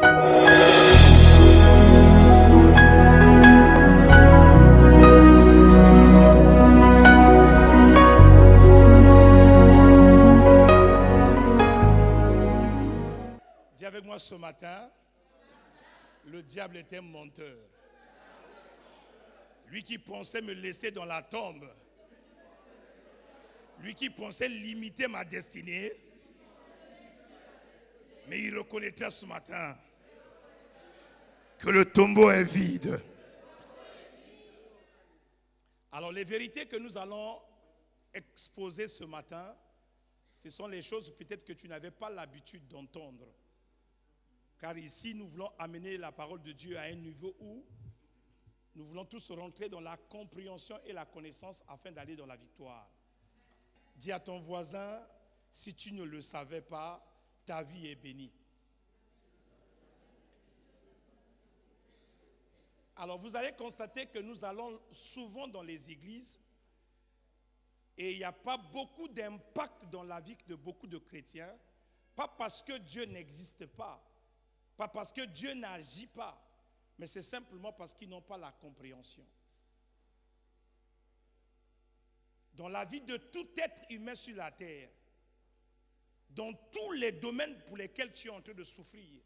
Dis avec moi ce matin, le diable est un menteur. Lui qui pensait me laisser dans la tombe, lui qui pensait limiter ma destinée, mais il reconnaîtra ce matin que le tombeau est vide. Alors les vérités que nous allons exposer ce matin, ce sont les choses peut-être que tu n'avais pas l'habitude d'entendre. Car ici, nous voulons amener la parole de Dieu à un niveau où nous voulons tous rentrer dans la compréhension et la connaissance afin d'aller dans la victoire. Dis à ton voisin, si tu ne le savais pas, ta vie est bénie. Alors vous allez constater que nous allons souvent dans les églises et il n'y a pas beaucoup d'impact dans la vie de beaucoup de chrétiens, pas parce que Dieu n'existe pas. Pas parce que Dieu n'agit pas, mais c'est simplement parce qu'ils n'ont pas la compréhension. Dans la vie de tout être humain sur la terre, dans tous les domaines pour lesquels tu es en train de souffrir,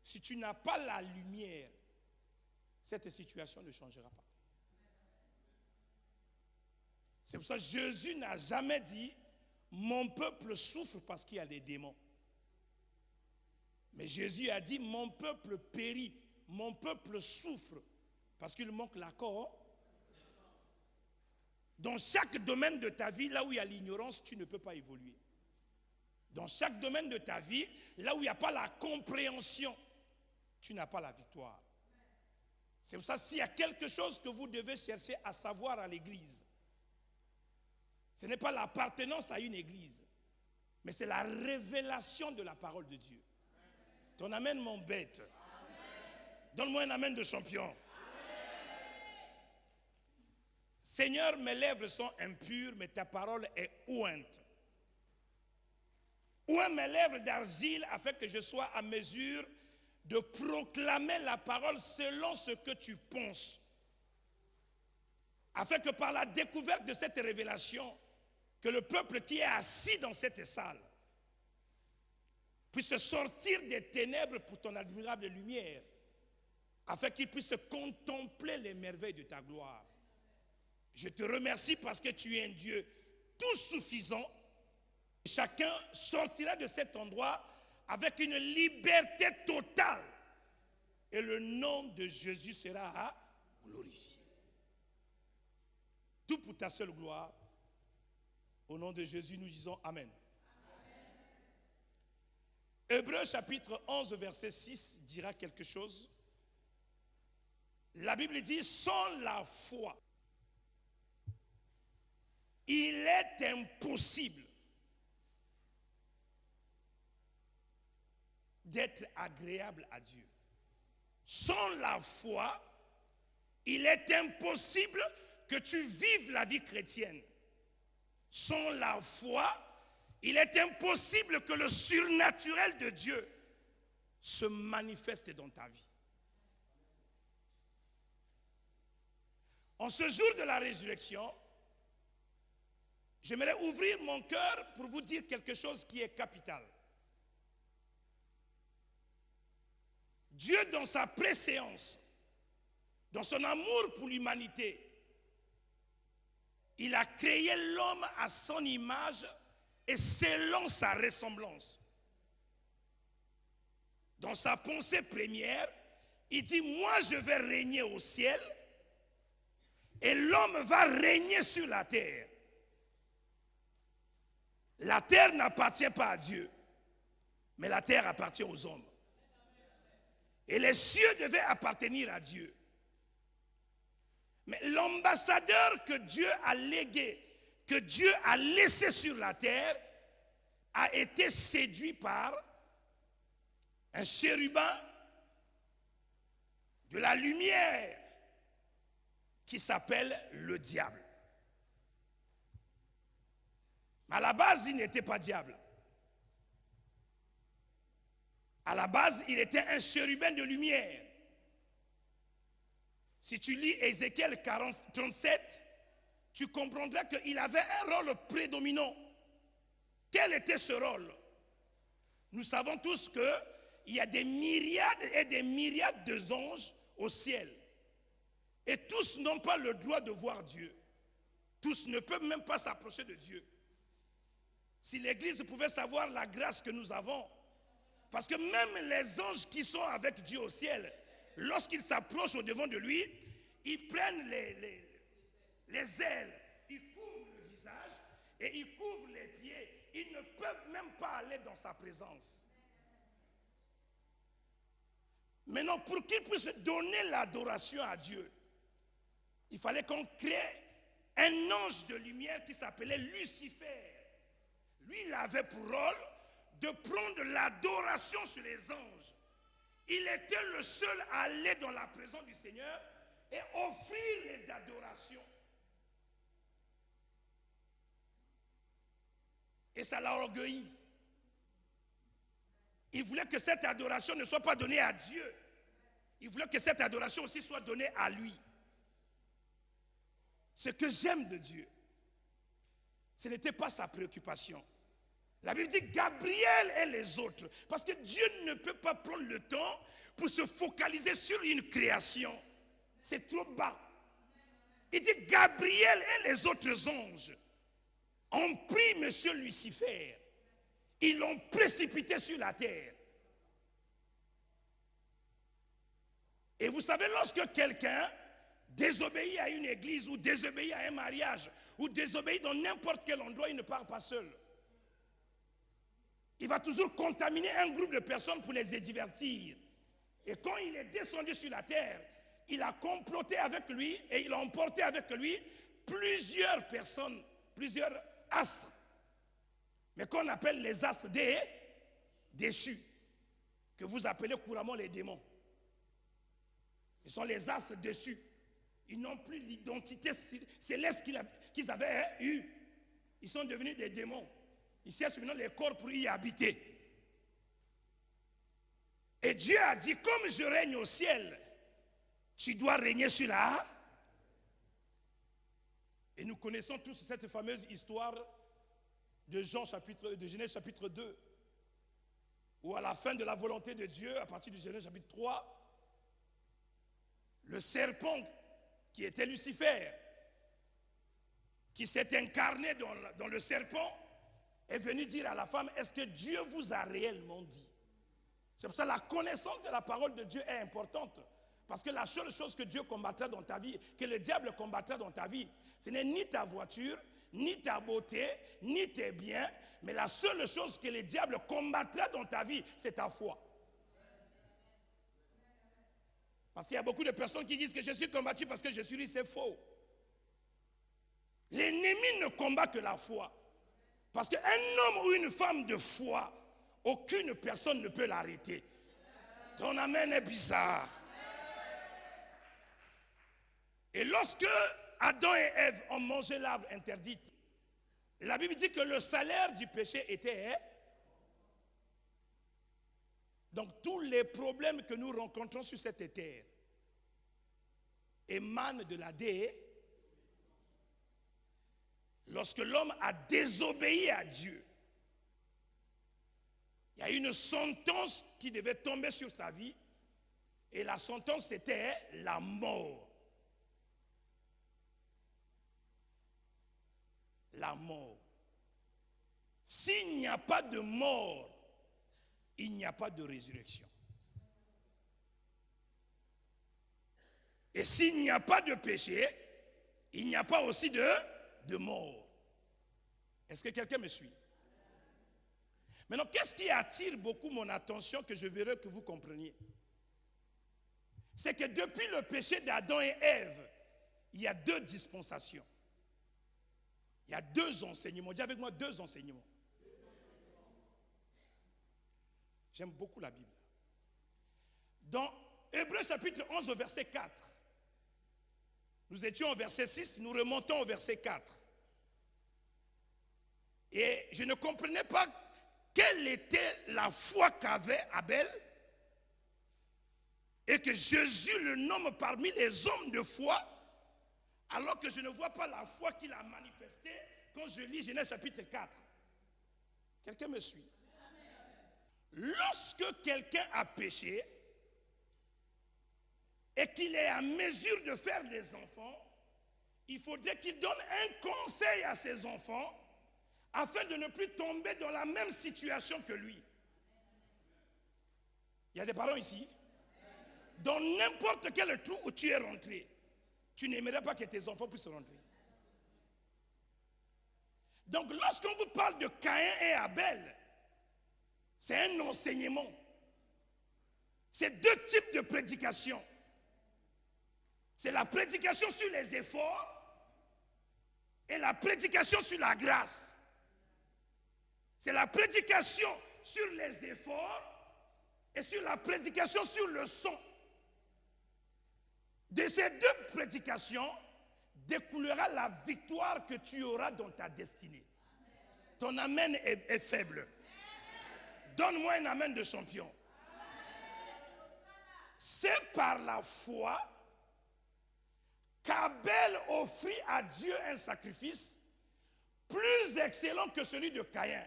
si tu n'as pas la lumière, cette situation ne changera pas. C'est pour ça que Jésus n'a jamais dit « Mon peuple souffre parce qu'il y a des démons ». Mais Jésus a dit, mon peuple périt, mon peuple souffre, parce qu'il manque l'accord. Dans chaque domaine de ta vie, là où il y a l'ignorance, tu ne peux pas évoluer. Dans chaque domaine de ta vie, là où il n'y a pas la compréhension, tu n'as pas la victoire. C'est pour ça, s'il y a quelque chose que vous devez chercher à savoir à l'église, ce n'est pas l'appartenance à une église, mais c'est la révélation de la parole de Dieu. Ton amen m'embête. Donne-moi un amen de champion. Amen. Seigneur, mes lèvres sont impures, mais ta parole est ointe. Oint mes lèvres d'argile afin que je sois à mesure de proclamer la parole selon ce que tu penses. Afin que par la découverte de cette révélation, que le peuple qui est assis dans cette salle puisse sortir des ténèbres pour ton admirable lumière, afin qu'il puisse contempler les merveilles de ta gloire. Je te remercie parce que tu es un Dieu tout suffisant. Chacun sortira de cet endroit avec une liberté totale. Et le nom de Jésus sera glorifié. Tout pour ta seule gloire. Au nom de Jésus, nous disons Amen. Hébreux chapitre 11, verset 6 dira quelque chose. La Bible dit, sans la foi, il est impossible d'être agréable à Dieu. Sans la foi, il est impossible que tu vives la vie chrétienne. Sans la foi, il est impossible que le surnaturel de Dieu se manifeste dans ta vie. En ce jour de la résurrection, j'aimerais ouvrir mon cœur pour vous dire quelque chose qui est capital. Dieu, dans sa préséance, dans son amour pour l'humanité, il a créé l'homme à son image et selon sa ressemblance. Dans sa pensée première, il dit, moi je vais régner au ciel et l'homme va régner sur la terre. La terre n'appartient pas à Dieu, mais la terre appartient aux hommes. Et les cieux devaient appartenir à Dieu. Mais l'ambassadeur que Dieu a légué, que Dieu a laissé sur la terre, a été séduit par un chérubin de la lumière qui s'appelle le diable. À la base, il n'était pas diable. À la base, il était un chérubin de lumière. Si tu lis Ézéchiel 37, tu comprendras qu'il avait un rôle prédominant. Quel était ce rôle? Nous savons tous qu'il y a des myriades et des myriades d'anges au ciel. Et tous n'ont pas le droit de voir Dieu. Tous ne peuvent même pas s'approcher de Dieu. Si l'Église pouvait savoir la grâce que nous avons, parce que même les anges qui sont avec Dieu au ciel, lorsqu'ils s'approchent au devant de lui, ils prennent les ailes, ils couvrent le visage et ils couvrent les pieds. Ils ne peuvent même pas aller dans sa présence. Maintenant, pour qu'ils puissent donner l'adoration à Dieu, il fallait qu'on crée un ange de lumière qui s'appelait Lucifer. Lui, il avait pour rôle de prendre l'adoration sur les anges. Il était le seul à aller dans la présence du Seigneur et offrir les adorations. Et ça l'a orgueilli. Il voulait que cette adoration ne soit pas donnée à Dieu. Il voulait que cette adoration aussi soit donnée à lui. Ce que j'aime de Dieu, ce n'était pas sa préoccupation. La Bible dit Gabriel et les autres. Parce que Dieu ne peut pas prendre le temps pour se focaliser sur une création. C'est trop bas. Il dit Gabriel et les autres anges ont pris monsieur Lucifer. Ils l'ont précipité sur la terre. Et vous savez, lorsque quelqu'un désobéit à une église ou désobéit à un mariage ou désobéit dans n'importe quel endroit, il ne part pas seul. Il va toujours contaminer un groupe de personnes pour les divertir. Et quand il est descendu sur la terre, il a comploté avec lui et il a emporté avec lui plusieurs personnes, plusieurs astres. Mais qu'on appelle les astres déchus, que vous appelez couramment les démons. Ce sont les astres déchus. Ils n'ont plus l'identité céleste qu'ils avaient eue. Ils sont devenus des démons. Ils cherchent maintenant les corps pour y habiter. Et Dieu a dit, comme je règne au ciel, tu dois régner sur la. Et nous connaissons tous cette fameuse histoire de Genèse chapitre 2, où à la fin de la volonté de Dieu, à partir du Genèse chapitre 3, le serpent qui était Lucifer, qui s'est incarné dans le serpent, est venu dire à la femme, est-ce que Dieu vous a réellement dit? C'est pour ça que la connaissance de la parole de Dieu est importante. Parce que la seule chose que Dieu combattra dans ta vie, que le diable combattra dans ta vie, ce n'est ni ta voiture, ni ta beauté, ni tes biens, mais la seule chose que le diable combattra dans ta vie, c'est ta foi. Parce qu'il y a beaucoup de personnes qui disent que je suis combattu parce que je suis riche, c'est faux. L'ennemi ne combat que la foi. Parce qu'un homme ou une femme de foi, aucune personne ne peut l'arrêter. Ton amen est bizarre. Et lorsque Adam et Ève ont mangé l'arbre interdite, la Bible dit que le salaire du péché était. Donc tous les problèmes que nous rencontrons sur cette terre émanent de la déesse. Lorsque l'homme a désobéi à Dieu, il y a une sentence qui devait tomber sur sa vie, et la sentence c'était la mort. La mort. S'il n'y a pas de mort, il n'y a pas de résurrection. Et s'il n'y a pas de péché, il n'y a pas aussi de mort. Est-ce que quelqu'un me suit? Maintenant, qu'est-ce qui attire beaucoup mon attention que je verrai que vous compreniez? C'est que depuis le péché d'Adam et Ève, il y a deux dispensations. Il y a deux enseignements. Dis avec moi deux enseignements. J'aime beaucoup la Bible. Dans Hébreux chapitre 11 au verset 4, nous étions au verset 6, nous remontons au verset 4. Et je ne comprenais pas quelle était la foi qu'avait Abel et que Jésus le nomme parmi les hommes de foi, alors que je ne vois pas la foi qu'il a manifestée quand je lis Genèse chapitre 4. Quelqu'un me suit? Lorsque quelqu'un a péché et qu'il est à mesure de faire des enfants, il faudrait qu'il donne un conseil à ses enfants afin de ne plus tomber dans la même situation que lui. Il y a des parents ici. Dans n'importe quel trou où tu es rentré, tu n'aimerais pas que tes enfants puissent rentrer. Donc lorsqu'on vous parle de Caïn et Abel, c'est un enseignement. C'est deux types de prédication. C'est la prédication sur les efforts et la prédication sur la grâce. C'est la prédication sur les efforts et sur la prédication sur le son. De ces deux prédications découlera la victoire que tu auras dans ta destinée. Ton amen est faible. Donne-moi un amen de champion. C'est par la foi qu'Abel offrit à Dieu un sacrifice plus excellent que celui de Caïn.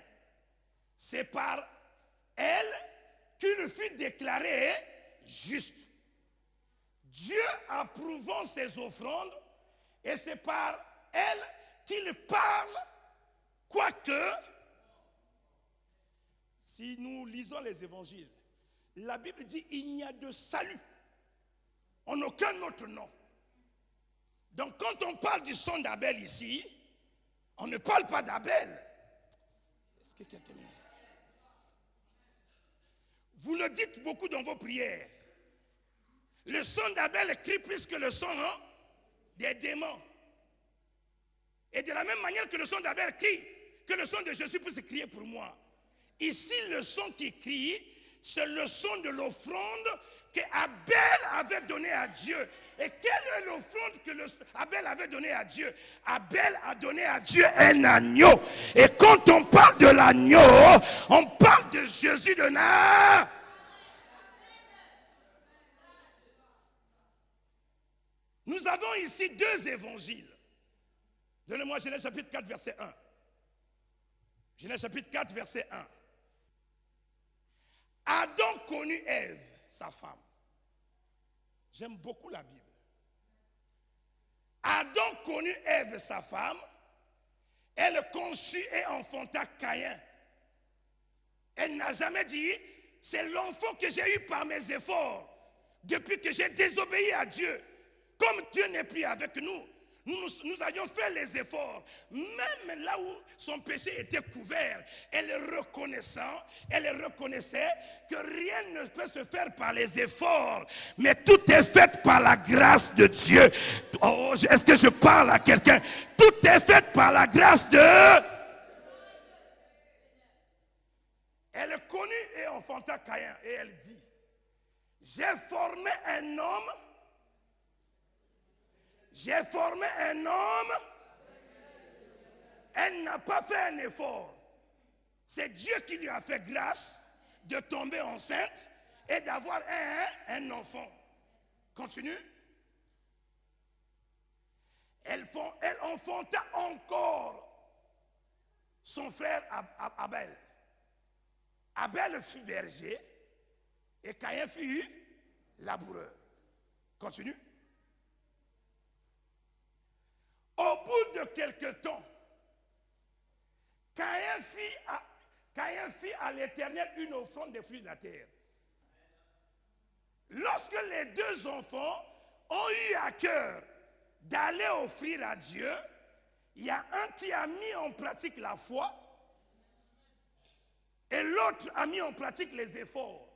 C'est par elle qu'il fut déclaré juste. Dieu approuvant ses offrandes, et c'est par elle qu'il parle, quoique, si nous lisons les évangiles, la Bible dit il n'y a de salut en aucun autre nom. Donc quand on parle du sang d'Abel ici, on ne parle pas d'Abel. Est-ce que quelqu'un me dit? Vous le dites beaucoup dans vos prières. Le sang d'Abel crie plus que le sang des démons. Et de la même manière que le sang d'Abel crie, que le sang de Jésus puisse crier pour moi. Ici, le son qui crie, c'est le son de l'offrande que Abel avait donnée à Dieu. Et quelle est l'offrande que Abel avait donnée à Dieu? Abel a donné à Dieu un agneau. Et quand on parle de l'agneau, on parle de Jésus de Nazareth. Nous avons ici deux évangiles. Donnez-moi Genèse chapitre 4, verset 1. Genèse chapitre 4, verset 1. Adam connut Ève, sa femme. J'aime beaucoup la Bible. Adam connut Ève, sa femme. Elle conçut et enfanta Caïn. Elle n'a jamais dit, c'est l'enfant que j'ai eu par mes efforts, depuis que j'ai désobéi à Dieu. Comme Dieu n'est plus avec nous, nous avions fait les efforts. Même là où son péché était couvert, elle reconnaissait que rien ne peut se faire par les efforts, mais tout est fait par la grâce de Dieu. Oh, est-ce que je parle à quelqu'un? Tout est fait par la grâce de... Elle connut et enfanta Caïn et elle dit, j'ai formé un homme. J'ai formé un homme. Elle n'a pas fait un effort. C'est Dieu qui lui a fait grâce de tomber enceinte et d'avoir un enfant. Continue. Elle enfanta encore son frère Abel. Abel fut berger et Caïn fut laboureur. Continue. Au bout de quelque temps, Caïn fit à l'Éternel une offrande des fruits de la terre. Lorsque les deux enfants ont eu à cœur d'aller offrir à Dieu, il y a un qui a mis en pratique la foi et l'autre a mis en pratique les efforts.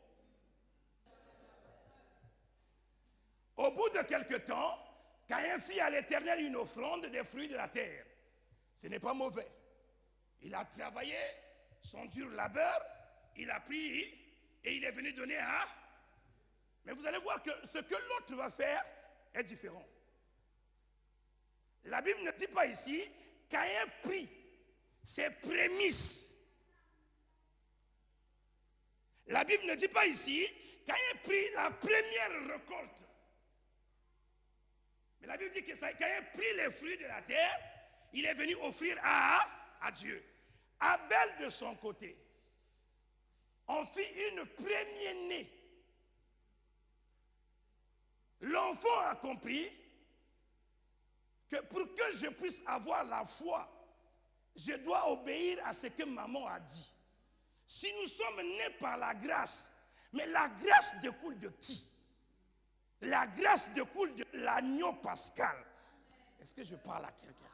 Au bout de quelque temps, Caïn fit à l'Éternel une offrande des fruits de la terre. Ce n'est pas mauvais. Il a travaillé son dur labeur, il a pris et il est venu donner à... Mais vous allez voir que ce que l'autre va faire est différent. La Bible ne dit pas ici, Caïn prit ses prémices La Bible ne dit pas ici, Caïn prit la première récolte. Mais la Bible dit que Caïn prit les fruits de la terre, il est venu offrir à Dieu. Abel, de son côté, en fit une première-née. L'enfant a compris que pour que je puisse avoir la foi, je dois obéir à ce que maman a dit. Si nous sommes nés par la grâce, mais la grâce découle de qui? La grâce découle de l'agneau pascal. Est-ce que je parle à quelqu'un?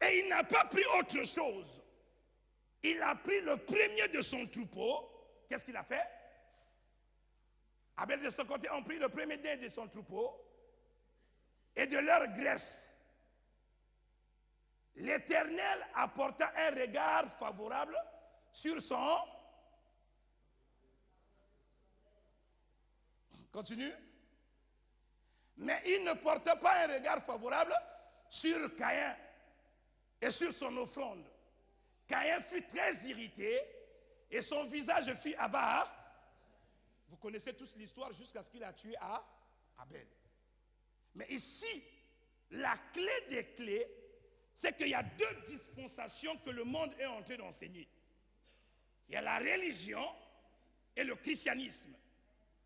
Et il n'a pas pris autre chose. Il a pris le premier de son troupeau. Qu'est-ce qu'il a fait? Abel de son côté ont pris le premier de son troupeau et de leur graisse. L'Éternel apporta un regard favorable sur son... Continue. Mais il ne porta pas un regard favorable sur Caïn et sur son offrande. Caïn fut très irrité et son visage fut abat. Vous connaissez tous l'histoire jusqu'à ce qu'il a tué Abel. Mais ici, la clé des clés, c'est qu'il y a deux dispensations que le monde est en train d'enseigner. Il y a la religion et le christianisme.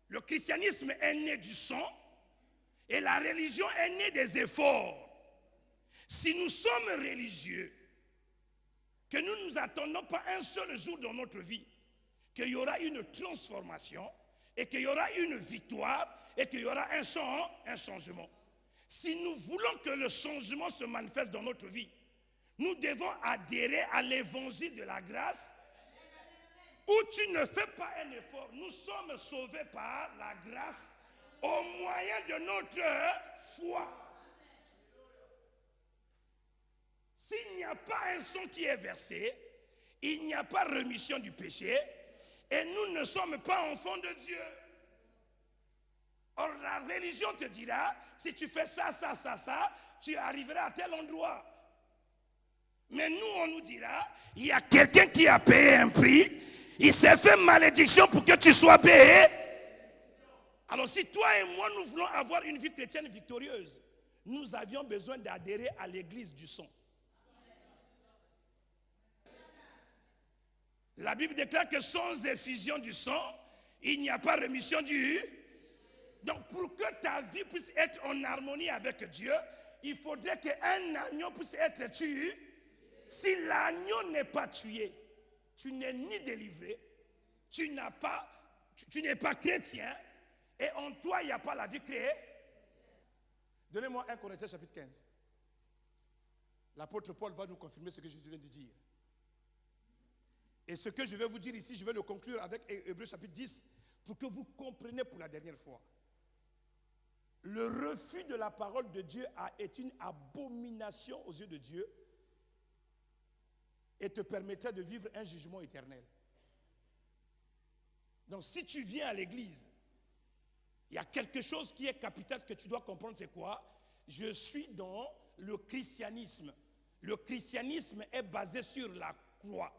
Le christianisme est né du sang et la religion est née des efforts. Si nous sommes religieux, que nous ne nous attendons pas un seul jour dans notre vie, qu'il y aura une transformation et qu'il y aura une victoire et qu'il y aura un changement. Si nous voulons que le changement se manifeste dans notre vie, nous devons adhérer à l'évangile de la grâce où tu ne fais pas un effort. Nous sommes sauvés par la grâce au moyen de notre foi. S'il n'y a pas un sang qui est versé, il n'y a pas rémission du péché et nous ne sommes pas enfants de Dieu. Or, la religion te dira, si tu fais ça, tu arriveras à tel endroit. Mais nous, on nous dira, il y a quelqu'un qui a payé un prix, il s'est fait malédiction pour que tu sois payé. Alors, si toi et moi, nous voulons avoir une vie chrétienne victorieuse, nous avions besoin d'adhérer à l'église du sang. La Bible déclare que sans effusion du sang, il n'y a pas rémission du... Donc, pour que ta vie puisse être en harmonie avec Dieu, il faudrait qu'un agneau puisse être tué. Si l'agneau n'est pas tué, tu n'es ni délivré, tu n'es pas chrétien, et en toi, il n'y a pas la vie créée. Donnez-moi 1 Corinthiens chapitre 15. L'apôtre Paul va nous confirmer ce que Jésus vient de dire. Et ce que je vais vous dire ici, je vais le conclure avec Hébreux chapitre 10, pour que vous compreniez pour la dernière fois. Le refus de la parole de Dieu est une abomination aux yeux de Dieu et te permettrait de vivre un jugement éternel. Donc si tu viens à l'église, il y a quelque chose qui est capital que tu dois comprendre, c'est quoi? Je suis dans le christianisme. Le christianisme est basé sur la croix.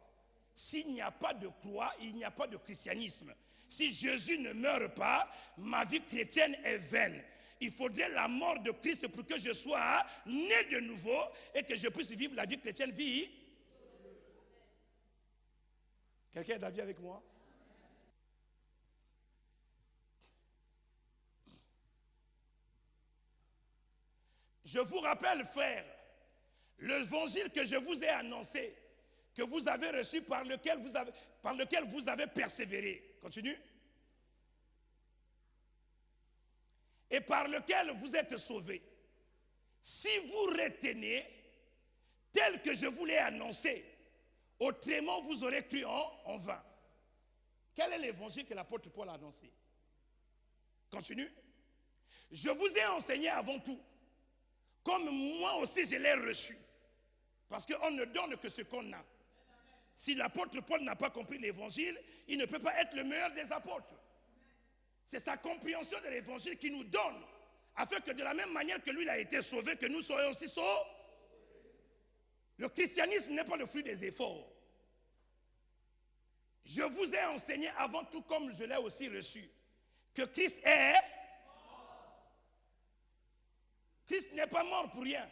S'il n'y a pas de croix, il n'y a pas de christianisme. Si Jésus ne meurt pas, ma vie chrétienne est vaine. Il faudrait la mort de Christ pour que je sois né de nouveau et que je puisse vivre la vie chrétienne vie. Quelqu'un est d'avis avec moi? Je vous rappelle, frères, l'évangile que je vous ai annoncé, que vous avez reçu, par lequel vous avez persévéré. Continue. Et par lequel vous êtes sauvés. Si vous retenez tel que je vous l'ai annoncé, autrement vous aurez cru en vain. Quel est l'évangile que l'apôtre Paul a annoncé? Continue. Je vous ai enseigné avant tout, comme moi aussi je l'ai reçu. Parce qu'on ne donne que ce qu'on a. Si l'apôtre Paul n'a pas compris l'évangile, il ne peut pas être le meilleur des apôtres. C'est sa compréhension de l'évangile qui nous donne, afin que de la même manière que lui il a été sauvé, que nous soyons aussi sauvés. Le christianisme n'est pas le fruit des efforts. Je vous ai enseigné avant tout comme je l'ai aussi reçu, que Christ est... Christ n'est pas mort pour rien.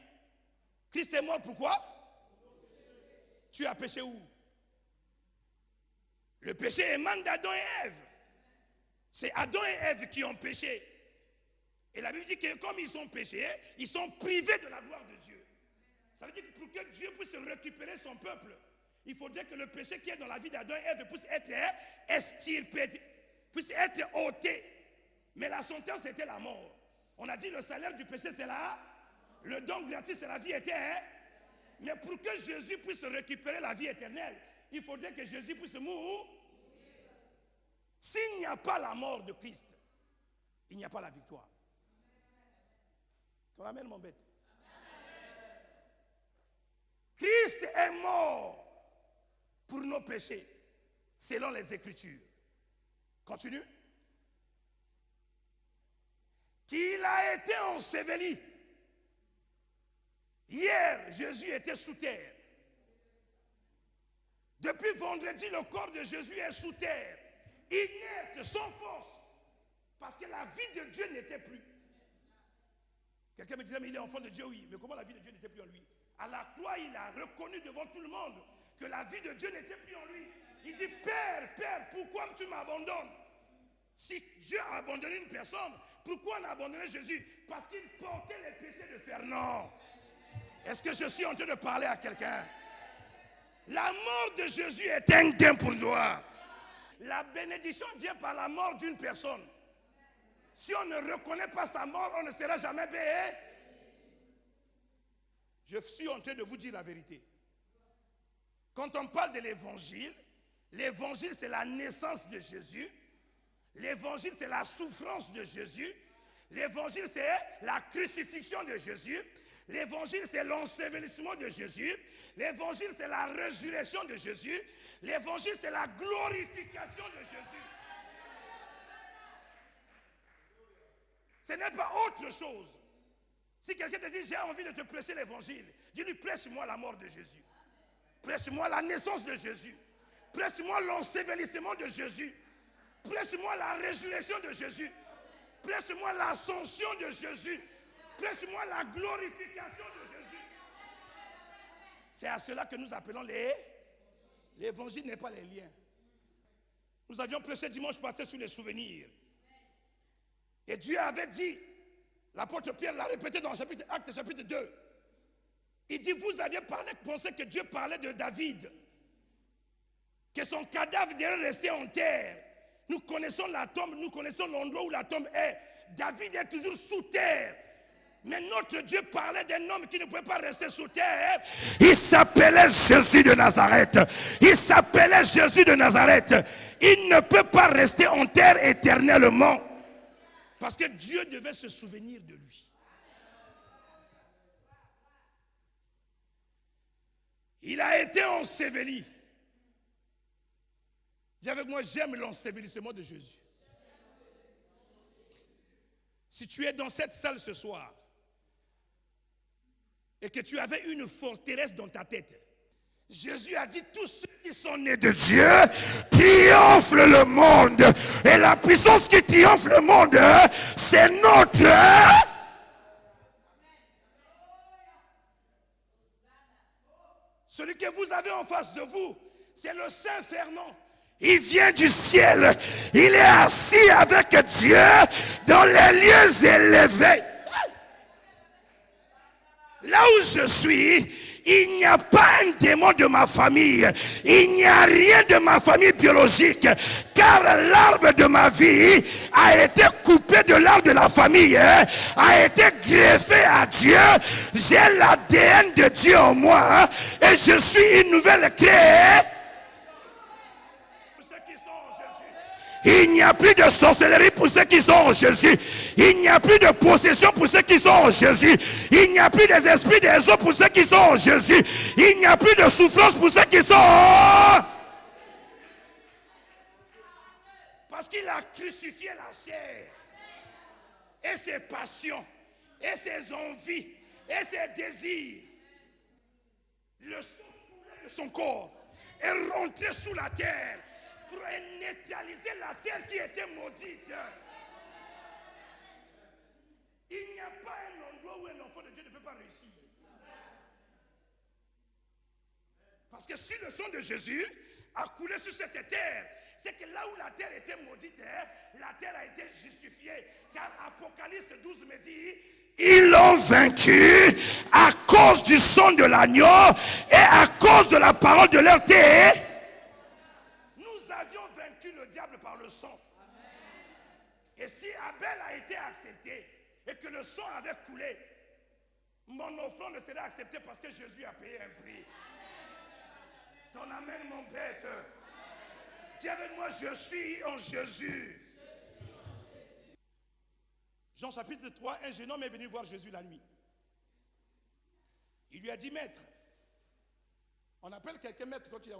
Christ est mort pourquoi? Tu as péché où? Le péché émane d'Adam et Ève. C'est Adam et Ève qui ont péché. Et la Bible dit que comme ils ont péché, ils sont privés de la gloire de Dieu. Ça veut dire que pour que Dieu puisse récupérer son peuple, il faudrait que le péché qui est dans la vie d'Adam et Ève puisse être extirpé, puisse être ôté. Mais la sentence était la mort. On a dit le salaire du péché c'est là, le don gratuit c'est la vie éternelle. Mais pour que Jésus puisse récupérer la vie éternelle, il faudrait que Jésus puisse mourir. S'il n'y a pas la mort de Christ, il n'y a pas la victoire. Tu ramènes mon bête. Christ est mort pour nos péchés, selon les Écritures. Continue. Qu'il a été enseveli. Hier, Jésus était sous terre. Depuis vendredi, le corps de Jésus est sous terre, inerte, sans force, parce que la vie de Dieu n'était plus. Quelqu'un me dirait, mais il est enfant de Dieu, oui. Mais comment la vie de Dieu n'était plus en lui? À la croix, il a reconnu devant tout le monde que la vie de Dieu n'était plus en lui. Il dit, Père, Père, pourquoi tu m'abandonnes? Si Dieu a abandonné une personne, pourquoi on a abandonné Jésus? Parce qu'il portait les péchés de Fernand. Est-ce que je suis en train de parler à quelqu'un? La mort de Jésus est un gain pour toi. La bénédiction vient par la mort d'une personne. Si on ne reconnaît pas sa mort, on ne sera jamais béni. Je suis en train de vous dire la vérité. Quand on parle de l'évangile c'est la naissance de Jésus. L'évangile c'est la souffrance de Jésus. L'évangile c'est la crucifixion de Jésus. L'évangile c'est l'ensevelissement de Jésus. L'évangile c'est la résurrection de Jésus. L'évangile c'est la glorification de Jésus. Ce n'est pas autre chose. Si quelqu'un te dit j'ai envie de te prêcher l'évangile, dis-lui prêche-moi la mort de Jésus. Prêche-moi la naissance de Jésus. Prêche-moi l'ensevelissement de Jésus. Prêche-moi la résurrection de Jésus. Prêche-moi l'ascension de Jésus. Prêche-moi la glorification de Jésus. C'est à cela que nous appelons l'évangile n'est pas les liens. Nous avions prêché dimanche passé sur les souvenirs. Et Dieu avait dit, l'apôtre Pierre l'a répété dans Actes chapitre 2. Il dit, vous aviez pensé que Dieu parlait de David, que son cadavre devait rester en terre. Nous connaissons la tombe, nous connaissons l'endroit où la tombe est. David est toujours sous terre. Mais notre Dieu parlait d'un homme qui ne pouvait pas rester sous terre. Il s'appelait Jésus de Nazareth. Il s'appelait Jésus de Nazareth. Il ne peut pas rester en terre éternellement. Parce que Dieu devait se souvenir de lui. Il a été enseveli. Dis avec moi, j'aime l'ensevelissement de Jésus. Si tu es dans cette salle ce soir et que tu avais une forteresse dans ta tête, Jésus a dit, tous ceux qui sont nés de Dieu triomphent le monde. Et la puissance qui triomphe le monde, c'est notre... Celui que vous avez en face de vous, c'est le Saint Fernand. Il vient du ciel. Il est assis avec Dieu dans les lieux élevés. Là où je suis, il n'y a pas un démon de ma famille. Il n'y a rien de ma famille biologique. Car l'arbre de ma vie a été coupé de l'arbre de la famille. A été greffé à Dieu. J'ai l'ADN de Dieu en moi. Et je suis une nouvelle créée. Il n'y a plus de sorcellerie pour ceux qui sont en Jésus. Il n'y a plus de possession pour ceux qui sont en Jésus. Il n'y a plus des esprits des eaux pour ceux qui sont en Jésus. Il n'y a plus de souffrance pour ceux qui sont en... Parce qu'il a crucifié la chair. Et ses passions. Et ses envies. Et ses désirs. Le sang coulé de son corps est rentré sous la terre. neutraliser la terre qui était maudite. Il n'y a pas un endroit où un enfant de Dieu ne peut pas réussir. Parce que si le sang de Jésus a coulé sur cette terre, c'est que là où la terre était maudite, la terre a été justifiée. Car Apocalypse 12 me dit, ils l'ont vaincu à cause du sang de l'agneau et à cause de la parole de leur terre. Nous avions vaincu le diable par le sang. Et si Abel a été accepté et que le sang avait coulé, mon offrande serait acceptée parce que Jésus a payé un prix. Ton amen m'embête. Dis avec moi, je suis en Jésus. Jean chapitre 3, un jeune homme est venu voir Jésus la nuit. Il lui a dit, maître, on appelle quelqu'un maître quand il a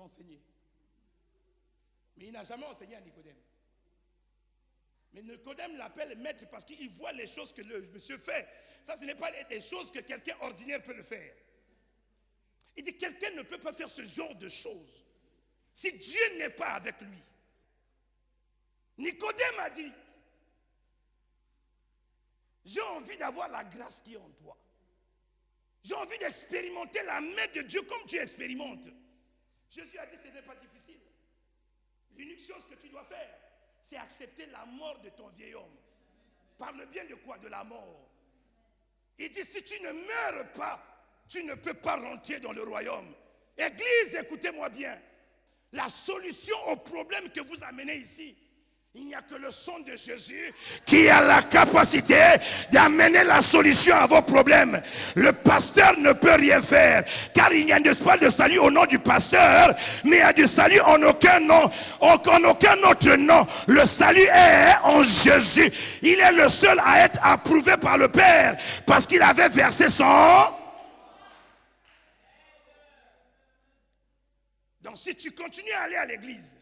enseigné. Mais il n'a jamais enseigné à Nicodème. Mais Nicodème l'appelle maître parce qu'il voit les choses que le monsieur fait. Ça, ce n'est pas des choses que quelqu'un ordinaire peut le faire. Il dit, quelqu'un ne peut pas faire ce genre de choses si Dieu n'est pas avec lui. Nicodème a dit, j'ai envie d'avoir la grâce qui est en toi. J'ai envie d'expérimenter la main de Dieu comme tu expérimentes. Jésus a dit, ce n'est pas difficile. L'unique chose que tu dois faire, c'est accepter la mort de ton vieil homme. Parle bien de quoi? De la mort. Il dit, si tu ne meurs pas, tu ne peux pas rentrer dans le royaume. Église, écoutez-moi bien. La solution au problème que vous amenez ici, il n'y a que le sang de Jésus qui a la capacité d'amener la solution à vos problèmes. Le pasteur ne peut rien faire, car il n'y a pas de salut au nom du pasteur, mais il y a du salut en aucun nom, en aucun autre nom. Le salut est en Jésus. Il est le seul à être approuvé par le Père, parce qu'il avait versé son... Donc si tu continues à aller à l'église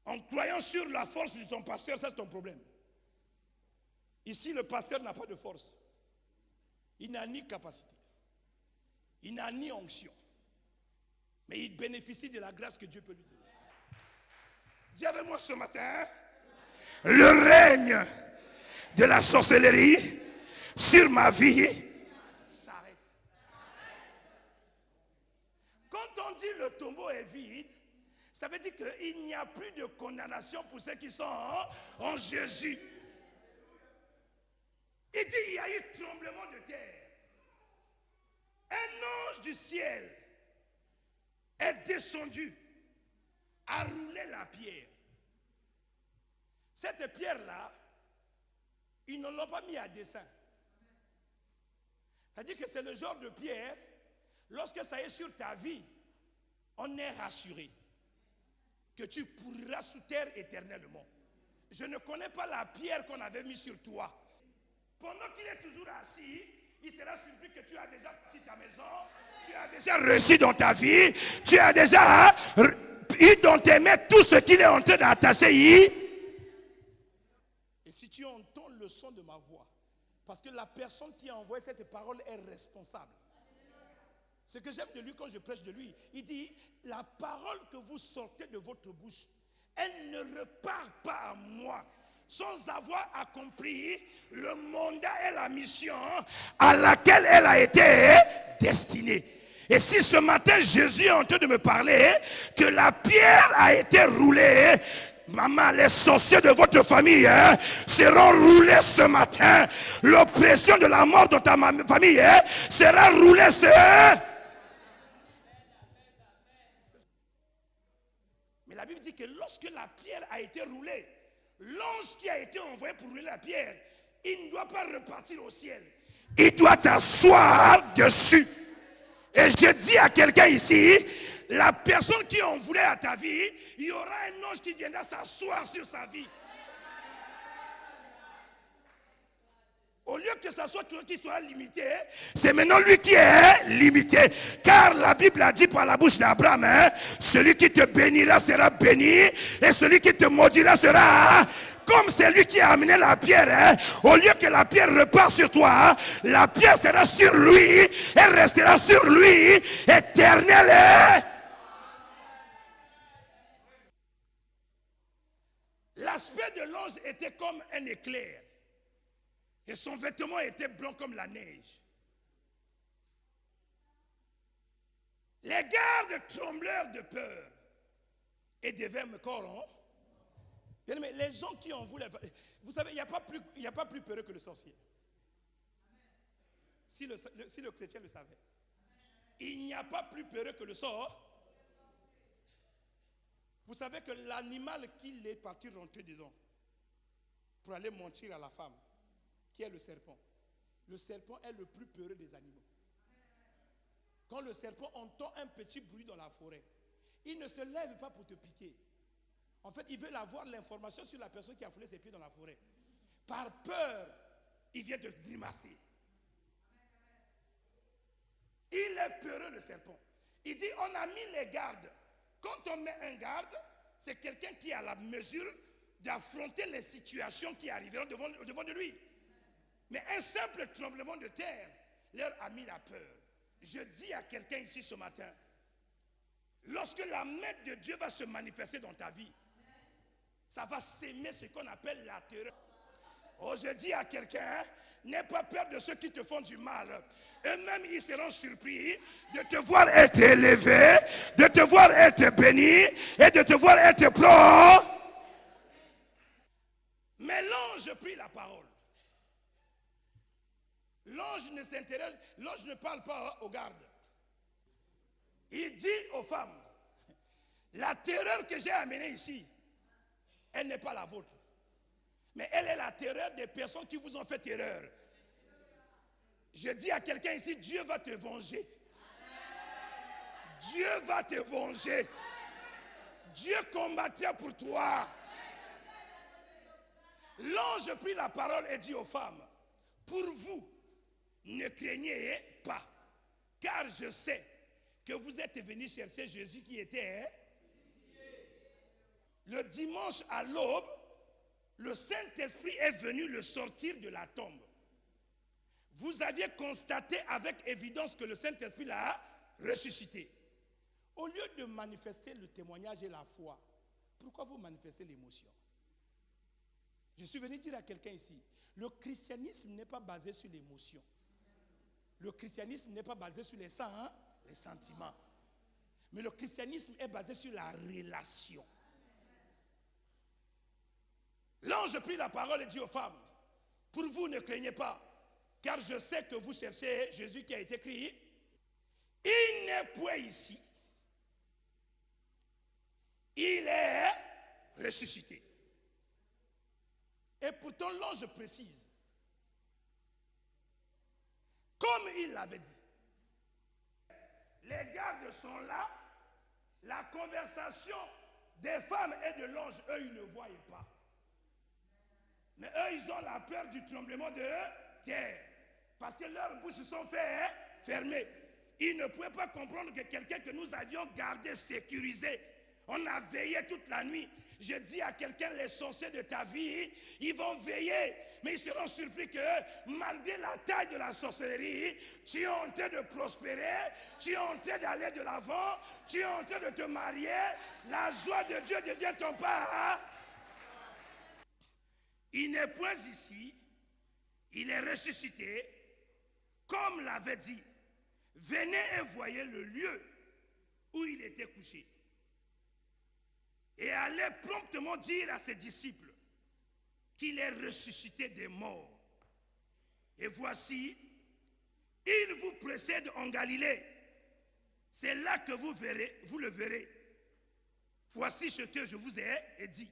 en croyant sur la force de ton pasteur, ça c'est ton problème. Ici, le pasteur n'a pas de force. Il n'a ni capacité. Il n'a ni onction. Mais il bénéficie de la grâce que Dieu peut lui donner. Dis avec moi ce matin, le règne de la sorcellerie sur ma vie s'arrête. Quand on dit le tombeau est vide, ça veut dire qu'il n'y a plus de condamnation pour ceux qui sont en Jésus. Il dit il y a eu tremblement de terre. Un ange du ciel est descendu à rouler la pierre. Cette pierre-là, ils ne l'ont pas mis à dessein. C'est-à-dire que c'est le genre de pierre, lorsque ça est sur ta vie, on est rassuré que tu pourras sous terre éternellement. Je ne connais pas la pierre qu'on avait mise sur toi. Pendant qu'il est toujours assis, il sera surpris que tu as déjà parti ta maison, tu as déjà réussi dans ta vie, tu as déjà eu dans tes mains tout ce qu'il est en train d'attacher. Et si tu entends le son de ma voix, parce que la personne qui a envoyé cette parole est responsable. Ce que j'aime de lui quand je prêche de lui, il dit, la parole que vous sortez de votre bouche, elle ne repart pas à moi sans avoir accompli le mandat et la mission à laquelle elle a été destinée. Et si ce matin Jésus est en train de me parler que la pierre a été roulée, maman, les sorciers de votre famille seront roulés ce matin. L'oppression de la mort dans ta famille sera roulée Mais la Bible dit que lorsque la pierre a été roulée, l'ange qui a été envoyé pour rouler la pierre, il ne doit pas repartir au ciel. Il doit t'asseoir dessus. Et je dis à quelqu'un ici, la personne qui en voulait à ta vie, il y aura un ange qui viendra s'asseoir sur sa vie. Au lieu que ce soit toi qui soit limité, c'est maintenant lui qui est limité. Car la Bible a dit par la bouche d'Abraham, celui qui te bénira sera béni, et celui qui te maudira sera... Comme c'est lui qui a amené la pierre, au lieu que la pierre repart sur toi, la pierre sera sur lui, elle restera sur lui, éternelle. L'aspect de l'ange était comme un éclair. Et son vêtement était blanc comme la neige. Les gardes tremblèrent de peur et devinrent me corrompre. Bien aimé, les gens qui ont voulu... Vous savez, il n'y a pas plus peureux que le sorcier. Si le chrétien le savait. Il n'y a pas plus peureux que le sort. Vous savez que l'animal qu'il est parti rentrer dedans pour aller mentir à la femme, qui est le serpent est le plus peureux des animaux. Quand le serpent entend un petit bruit dans la forêt, il ne se lève pas pour te piquer. En fait, il veut avoir l'information sur la personne qui a foulé ses pieds dans la forêt. Par peur, il vient te grimacer. Il est peureux, le serpent. Il dit, on a mis les gardes. Quand on met un garde, c'est quelqu'un qui a la mesure d'affronter les situations qui arriveront devant de lui. Mais un simple tremblement de terre leur a mis la peur. Je dis à quelqu'un ici ce matin, lorsque la main de Dieu va se manifester dans ta vie, ça va s'aimer ce qu'on appelle la terreur. Oh, je dis à quelqu'un, n'aie pas peur de ceux qui te font du mal. Eux-mêmes, ils seront surpris de te voir être élevé, de te voir être béni et de te voir être pro. Mais l'ange prit la parole. L'ange ne parle pas aux gardes. Il dit aux femmes, la terreur que j'ai amenée ici, elle n'est pas la vôtre. Mais elle est la terreur des personnes qui vous ont fait terreur. Je dis à quelqu'un ici, Dieu va te venger. Dieu va te venger. Dieu combattra pour toi. L'ange prit la parole et dit aux femmes, pour vous, ne craignez pas, car je sais que vous êtes venus chercher Jésus qui était le dimanche à l'aube. Le Saint-Esprit est venu le sortir de la tombe. Vous aviez constaté avec évidence que le Saint-Esprit l'a ressuscité. Au lieu de manifester le témoignage et la foi, pourquoi vous manifestez l'émotion? Je suis venu dire à quelqu'un ici, le christianisme n'est pas basé sur l'émotion. Le christianisme n'est pas basé sur les sentiments. Mais le christianisme est basé sur la relation. L'ange prit la parole et dit aux femmes, pour vous ne craignez pas, car je sais que vous cherchez Jésus qui a été crié. Il n'est point ici. Il est ressuscité. Et pourtant l'ange précise, comme il l'avait dit. Les gardes sont là, la conversation des femmes et de l'ange, eux, ils ne voyaient pas. Mais eux, ils ont la peur du tremblement de terre. Parce que leurs bouches sont fermées. Ils ne pouvaient pas comprendre que quelqu'un que nous avions gardé, sécurisé, on a veillé toute la nuit. Je dis à quelqu'un, les sorciers de ta vie, ils vont veiller. Mais ils seront surpris que malgré la taille de la sorcellerie, tu es en train de prospérer, tu es en train d'aller de l'avant, tu es en train de te marier. La joie de Dieu devient ton part. Il n'est point ici, il est ressuscité, comme l'avait dit. Venez et voyez le lieu où il était couché. Et allez promptement dire à ses disciples qu'il est ressuscité des morts. Et voici, il vous précède en Galilée. C'est là que vous le verrez. Voici ce que je vous ai dit.